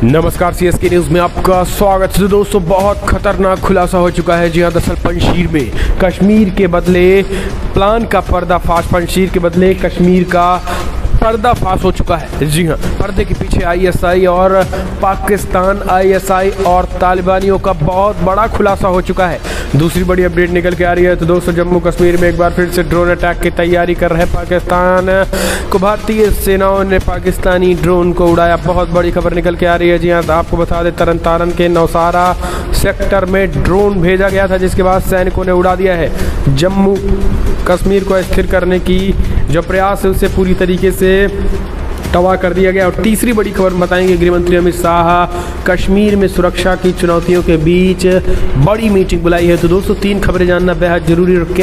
नमस्कार, CSK news में आपका स्वागत है। दोस्तों, बहुत खतरनाक खुलासा हो चुका है। जी हाँ, दरअसल पंजशीर में कश्मीर के बदले प्लान का पर्दाफाश, पंजशीर के बदले कश्मीर का पर्दाफाश हो चुका है। जी हाँ, पर्दे के पीछे आईएसआई और पाकिस्तान, आईएसआई और तालिबानियों का बहुत बड़ा खुलासा हो चुका है। दूसरी बड़ी अपडेट निकल के आ रही है। तो दोस्तों, जम्मू कश्मीर में एक बार फिर से ड्रोन अटैक की तैयारी कर रहे पाकिस्तान को भारतीय सेनाओं ने पाकिस्तानी ड्रोन को उड़ाया। बहुत बड़ी खबर निकल के आ रही है। जी हाँ, तो आपको बता दें, तरन तारन के नौसारा सेक्टर में ड्रोन भेजा गया था, जिसके बाद सैनिकों ने उड़ा दिया है। जम्मू कश्मीर को स्थिर करने की जो प्रयास है उसे पूरी तरीके से तबाह कर दिया गया। और तीसरी बड़ी खबर बताएंगे, गृहमंत्री अमित शाह कश्मीर में सुरक्षा की चुनौतियों के बीच बड़ी मीटिंग बुलाई है। तो दोस्तों, तीन खबरें जानना बेहद जरूरी है। और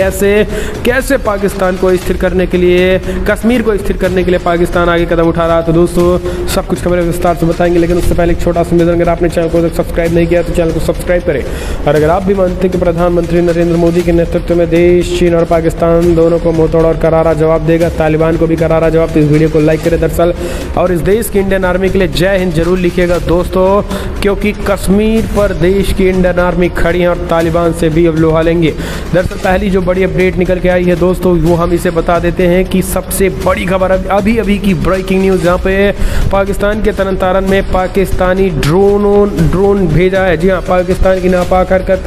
कैसे पाकिस्तान को स्थिर करने के लिए, कश्मीर को स्थिर करने के लिए पाकिस्तान आगे कदम उठा रहा है। तो दोस्तों, सब कुछ खबरें विस्तार से बताएंगे, लेकिन उससे पहले एक छोटा सा निवेदन, अगर आपने चैनल को सब्सक्राइब नहीं किया तो चैनल को सब्सक्राइब करें। और अगर आप भी मानते हैं कि प्रधानमंत्री नरेंद्र मोदी के नेतृत्व में देश, चीन और पाकिस्तान दोनों को मुंहतोड़ और करारा जवाब देगा, तालिबान को भी करारा जवाब, तो इस वीडियो को लाइक करें दरअसल, और इस देश की इंडियन आर्मी के लिए जय हिंद जरूर लिखिएगा दोस्तों, क्योंकि कश्मीर पर देश की इंडियन आर्मी खड़ी है और तालिबान से भी अब लोहा लेंगे। दरअसल पहली जो बड़ी अपडेट निकल के आई है दोस्तों, वो हम इसे बता देते हैं कि सबसे बड़ी खबर अभी की ब्रेकिंग न्यूज़, जहाँ पे पाकिस्तान के तरन तारन में पाकिस्तानी ड्रोन भेजा है। जी हाँ, पाकिस्तान की नापाक हरकत,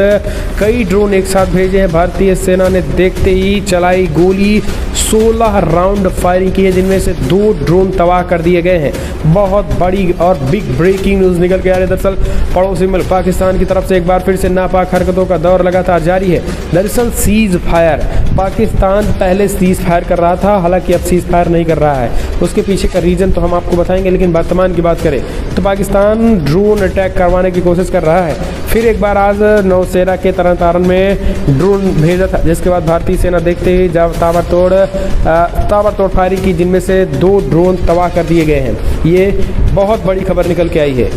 कई ड्रोन एक साथ भेजे हैं। भारतीय सेना ने देखते ही चलाई गोली, 16 राउंड फायरिंग की है, जिनमें से 2 ड्रोन तबाह कर दिए गए हैं। बहुत बड़ी और बिग ब्रेकिंग न्यूज़ निकल के आ रही है। दरअसल पड़ोसी मुल्क पाकिस्तान की तरफ से एक बार फिर से नापाक हरकतों का दौर लगातार जारी है। दरअसल सीज फायर, पाकिस्तान पहले सीज फायर कर रहा था, हालांकि अब सीज फायर नहीं कर रहा है। उसके पीछे का रीजन तो हम आपको बताएंगे, लेकिन वर्तमान की बात करें तो पाकिस्तान ड्रोन अटैक करवाने की कोशिश कर रहा है। फिर एक बार आज नौसेना के तरन तारन में ड्रोन भेजा था, जिसके बाद भारतीय सेना देखते ही ताबड़तोड़ फायरिंग की, जिनमें से 2 ड्रोन तबाह कर दिए गए हैं। ये बहुत बड़ी खबर निकल के आई है।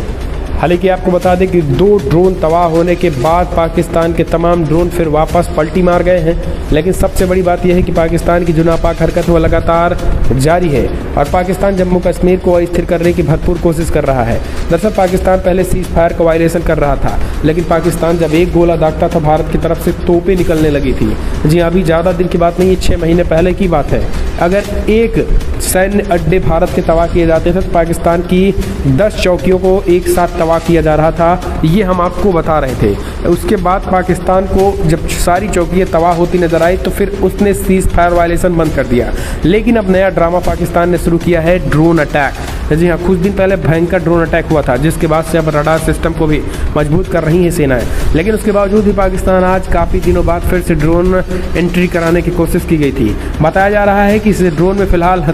हालांकि आपको बता दें कि 2 ड्रोन तबाह होने के बाद पाकिस्तान के तमाम ड्रोन फिर वापस पलटी मार गए हैं। लेकिन सबसे बड़ी बात यह है कि पाकिस्तान की जो नापाक हरकत वो लगातार जारी है और पाकिस्तान जम्मू कश्मीर को अस्थिर करने की भरपूर कोशिश कर रहा है। दरअसल पाकिस्तान पहले सीज फायर का वायलेशन कर रहा था, लेकिन पाकिस्तान जब एक गोला दागता था, भारत की तरफ से तोपें निकलने लगी थी। जी, अभी ज़्यादा दिन की बात नहीं है, 6 महीने पहले की बात है। अगर एक सैन्य अड्डे भारत के तबाह किए जाते थे तो पाकिस्तान की 10 चौकियों को एक साथ तबाह किया जा रहा था, ये हम आपको बता रहे थे। उसके बाद पाकिस्तान को जब सारी चौकियाँ तबाह होती नजर आई तो फिर उसने सीज फायर वायलेशन बंद कर दिया। लेकिन अब नया ड्रामा पाकिस्तान ने शुरू किया है, ड्रोन अटैक। जी हाँ, कुछ दिन पहले भयंकर ड्रोन अटैक हुआ था, जिसके बाद से अब रडार सिस्टम को भी मजबूत कर रही है सेनाएं। लेकिन उसके बावजूद भी पाकिस्तान आज काफ़ी दिनों बाद फिर से ड्रोन एंट्री कराने की कोशिश की गई थी। बताया जा रहा है कि इस ड्रोन में फिलहाल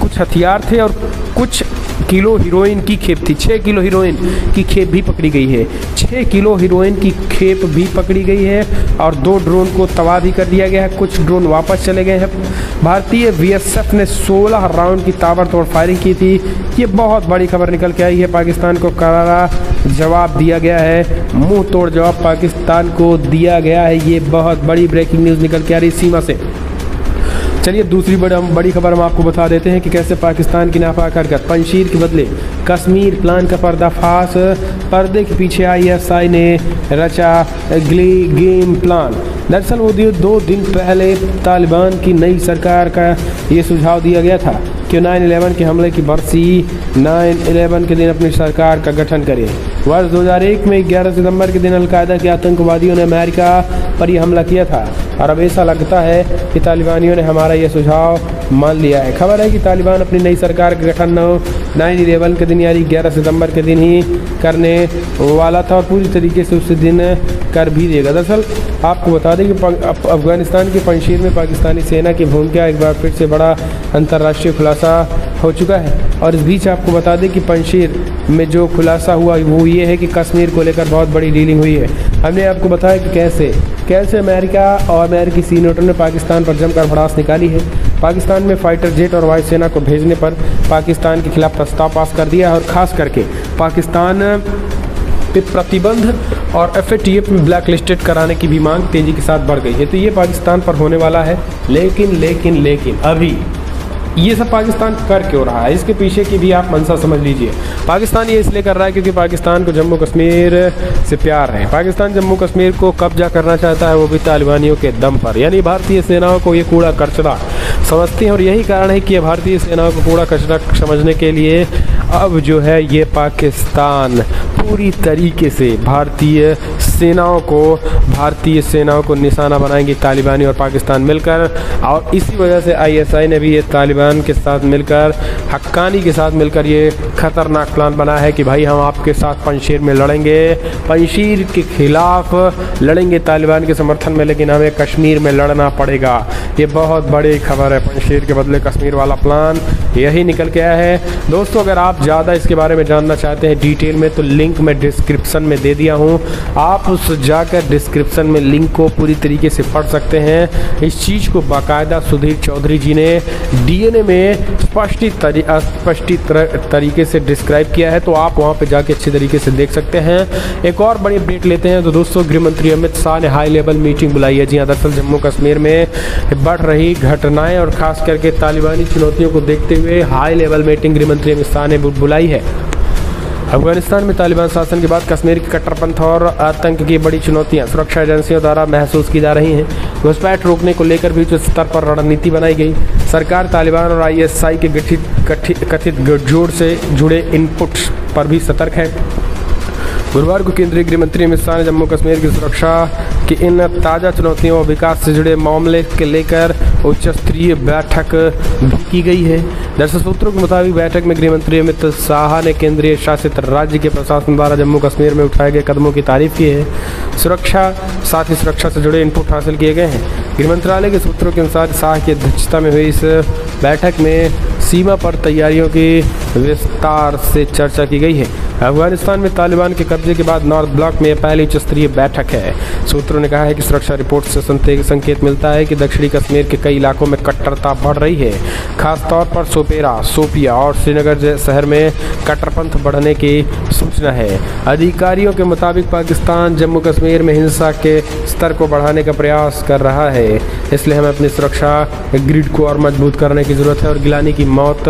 कुछ हथियार थे और कुछ किलो हीरोइन की खेप थी। 6 किलो हीरोइन की खेप भी पकड़ी गई है। 6 किलो हीरोइन की खेप भी पकड़ी गई है और 2 ड्रोन को तबाह भी कर दिया गया है। कुछ ड्रोन वापस चले गए हैं। भारतीय बीएसएफ ने 16 राउंड की ताबड़तोड़ फायरिंग की थी। ये बहुत बड़ी खबर निकल के आई है। पाकिस्तान को करारा जवाब दिया गया है, मुंह तोड़ जवाब पाकिस्तान को दिया गया है। ये बहुत बड़ी ब्रेकिंग न्यूज़ निकल के आ रही सीमा से। चलिए, दूसरी बड़ी खबर हम आपको बता देते हैं कि कैसे पाकिस्तान की नापाक हरकत, पंजशीर के बदले कश्मीर प्लान का पर्दाफाश, पर्दे के पीछे आईएसआई ने रचा गेम प्लान। दरअसल वो 2 दिन पहले तालिबान की नई सरकार का ये सुझाव दिया गया था कि 9/11 के हमले की बरसी 9/11 के दिन अपनी सरकार का गठन करे। वर्ष 2001 में 11 सितंबर के दिन अलकायदा के आतंकवादियों ने अमेरिका पर यह हमला किया था और अब ऐसा लगता है कि तालिबानियों ने हमारा यह सुझाव मान लिया है। खबर है कि तालिबान अपनी नई सरकार का गठन 9/11 के दिन यानी 11 सितंबर के दिन ही करने वाला था और पूरी तरीके से उस दिन कर भी देगा। दरअसल आपको बता दें कि अफगानिस्तान के पंजशीर में पाकिस्तानी सेना की भूमिका एक बार फिर से बड़ा अंतर्राष्ट्रीय खुलासा हो चुका है। और इस बीच आपको बता दें कि पंजशीर में जो खुलासा हुआ वो ये है कि कश्मीर को लेकर बहुत बड़ी डीलिंग हुई है। हमने आपको बताया कि कैसे अमेरिका और अमेरिकी सीनेटरों ने पाकिस्तान पर जमकर भड़ास निकाली है। पाकिस्तान में फाइटर जेट और वायुसेना को भेजने पर पाकिस्तान के खिलाफ प्रस्ताव पास कर दिया है और ख़ास करके पाकिस्तान पे प्रतिबंध और FATF में ब्लैक लिस्टेड कराने की भी मांग तेज़ी के साथ बढ़ गई है। तो ये पाकिस्तान पर होने वाला है। लेकिन अभी ये सब पाकिस्तान कर क्यों रहा है, इसके पीछे की भी आप मंशा समझ लीजिए। पाकिस्तान ये इसलिए कर रहा है क्योंकि पाकिस्तान को जम्मू कश्मीर से प्यार है। पाकिस्तान जम्मू कश्मीर को कब्जा करना चाहता है, वो भी तालिबानियों के दम पर, यानी भारतीय सेनाओं को ये कूड़ा कचरा समझते हैं। और यही कारण है कि भारतीय सेनाओं को कूड़ा कचरा समझने के लिए अब जो है ये पाकिस्तान पूरी तरीके से भारतीय सेनाओं को निशाना बनाएंगे तालिबानी और पाकिस्तान मिलकर। और इसी वजह से ISI ने भी ये तालिबान के साथ मिलकर, हक्कानी के साथ मिलकर ये खतरनाक प्लान बना है कि भाई हम आपके साथ पंजशीर में लड़ेंगे, पंजशीर के खिलाफ लड़ेंगे तालिबान के समर्थन में, लेकिन हमें कश्मीर में लड़ना पड़ेगा। ये बहुत बड़ी खबर है, पंजशीर के बदले कश्मीर वाला प्लान यही निकल के आया है। दोस्तों अगर आप ज़्यादा इसके बारे में जानना चाहते हैं डिटेल में तो लिंक मैं डिस्क्रिप्शन में दे दिया हूँ, आप उस जाकर डिस्क्रिप्शन में लिंक को पूरी तरीके से पढ़ सकते हैं। इस चीज़ को बाकायदा सुधीर चौधरी जी ने DNA में स्पष्ट तरीके से डिस्क्राइब किया है, तो आप वहाँ पे जाके अच्छी तरीके से देख सकते हैं। एक और बड़ी अपडेट लेते हैं। तो दोस्तों गृह मंत्री अमित शाह ने हाई लेवल मीटिंग बुलाई है। जी हाँ, दरअसल जम्मू कश्मीर में बढ़ रही घटनाएं और खास करके तालिबानी चुनौतियों को देखते हुए हाई लेवल मीटिंग गृह मंत्री अमित शाह ने बुलाई है। अफगानिस्तान में तालिबान शासन के बाद कश्मीर की कट्टरपंथ और आतंक की बड़ी चुनौतियां सुरक्षा एजेंसियों द्वारा महसूस की जा रही हैं। घुसपैठ रोकने को लेकर भी उच्च स्तर पर रणनीति बनाई गई। सरकार तालिबान और ISI के कथित गठजोड़ से जुड़े इनपुट्स पर भी सतर्क है। गुरुवार को केंद्रीय गृह मंत्री अमित शाह ने जम्मू कश्मीर की सुरक्षा की इन ताज़ा चुनौतियों और विकास से जुड़े मामले के लेकर उच्च स्तरीय बैठक भी की गई है। दरअसल सूत्रों के मुताबिक बैठक में गृह मंत्री अमित शाह ने केंद्रीय शासित राज्य के प्रशासन द्वारा जम्मू कश्मीर में उठाए गए कदमों की तारीफ की है। साथ ही सुरक्षा से जुड़े इनपुट हासिल किए गए हैं। गृह मंत्रालय के सूत्रों के अनुसार शाह की अध्यक्षता में हुई इस बैठक में सीमा पर तैयारियों की विस्तार से चर्चा की गई है। अफगानिस्तान में तालिबान के कब्जे के बाद नॉर्थ ब्लॉक में पहली उच्च स्तरीय बैठक है। सूत्रों ने कहा है कि सुरक्षा रिपोर्ट से संकेत मिलता है कि दक्षिणी कश्मीर के कई इलाकों में कट्टरता बढ़ रही है। खासतौर पर सोपिया और श्रीनगर शहर में कट्टरपंथ बढ़ने की सूचना है। अधिकारियों के मुताबिक पाकिस्तान जम्मू कश्मीर में हिंसा के स्तर को बढ़ाने का प्रयास कर रहा है, इसलिए हमें अपनी सुरक्षा ग्रिड को और मजबूत करने की जरूरत है। और गिलानी की मौत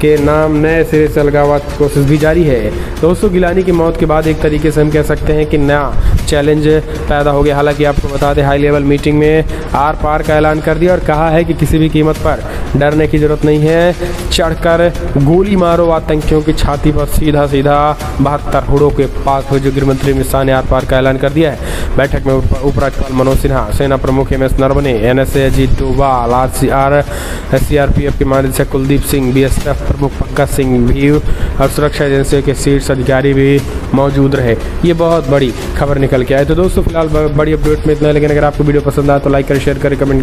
के नाम नए सिरे से अलगाव की कोशिश भी जारी है। दोस्तों गिलानी की मौत के बाद एक तरीके से हम कह सकते हैं कि नया चैलेंज पैदा हो गया। हालांकि आपको बता दें हाई लेवल मीटिंग में आर पार का ऐलान कर दिया और कहा है कि किसी भी कीमत पर डरने की जरूरत नहीं है, चढ़कर गोली मारो आतंकियों की छाती पर सीधा 72 हुड़ों के पास हो। जो गृह मंत्री अमित शाह ने आर पार का ऐलान कर दिया है। बैठक में उपराज्यपाल मनोज सिन्हा, सेना प्रमुख MS Naravane, NSA Ajit Doval, CRPF के महानिदेशक कुलदीप सिंह, BSF प्रमुख पंकज सिंह भी और सुरक्षा एजेंसियों के शीर्ष अधिकारी भी मौजूद रहे। ये बहुत बड़ी खबर निकल के आए। तो दोस्तों फिलहाल बड़ी अपडेट में इतना है, लेकिन अगर आपको वीडियो पसंद आया तो लाइक करें, शेयर करें, कमेंट